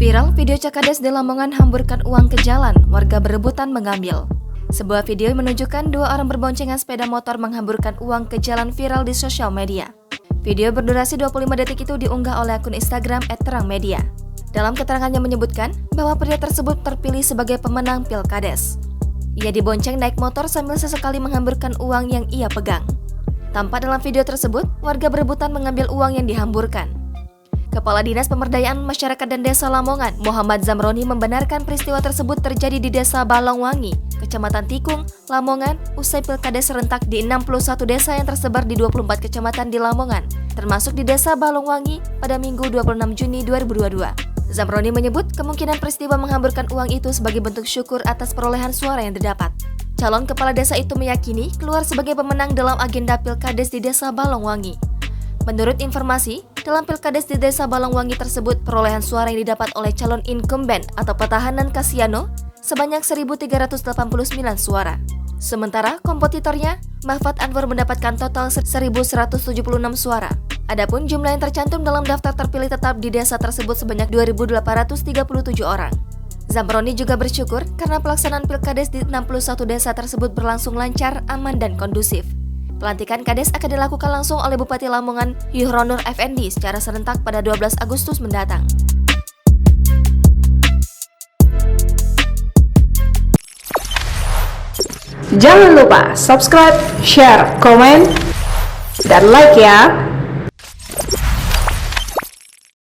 Viral video Cakades di Lamongan hamburkan uang ke jalan, warga berebutan mengambil. Sebuah video menunjukkan dua orang berboncengan sepeda motor menghamburkan uang ke jalan viral di sosial media. Video berdurasi 25 detik itu diunggah oleh akun Instagram @terangmedia. Dalam keterangannya menyebutkan bahwa pria tersebut terpilih sebagai pemenang Pilkades. Ia dibonceng naik motor sambil sesekali menghamburkan uang yang ia pegang. Tampak dalam video tersebut, warga berebutan mengambil uang yang dihamburkan. Kepala Dinas Pemberdayaan Masyarakat dan Desa Lamongan, Muhammad Zamroni membenarkan peristiwa tersebut terjadi di Desa Balongwangi, Kecamatan Tikung, Lamongan, usai Pilkades serentak di 61 desa yang tersebar di 24 kecamatan di Lamongan, termasuk di Desa Balongwangi pada Minggu 26 Juni 2022. Zamroni menyebut kemungkinan peristiwa menghamburkan uang itu sebagai bentuk syukur atas perolehan suara yang didapat. Calon kepala desa itu meyakini keluar sebagai pemenang dalam agenda Pilkades di Desa Balongwangi. Menurut informasi, dalam Pilkades di Desa Balongwangi tersebut, perolehan suara yang didapat oleh calon incumbent atau petahanan Kasiano sebanyak 1.389 suara. Sementara kompetitornya, Mahfad Anwar mendapatkan total 1.176 suara. Adapun jumlah yang tercantum dalam daftar terpilih tetap di desa tersebut sebanyak 2.837 orang. Zamroni juga bersyukur karena pelaksanaan Pilkades di 61 desa tersebut berlangsung lancar, aman, dan kondusif. Pelantikan Kades akan dilakukan langsung oleh Bupati Lamongan Yuhronur Effendi secara serentak pada 12 Agustus mendatang. Jangan lupa subscribe, share, komen, dan like ya!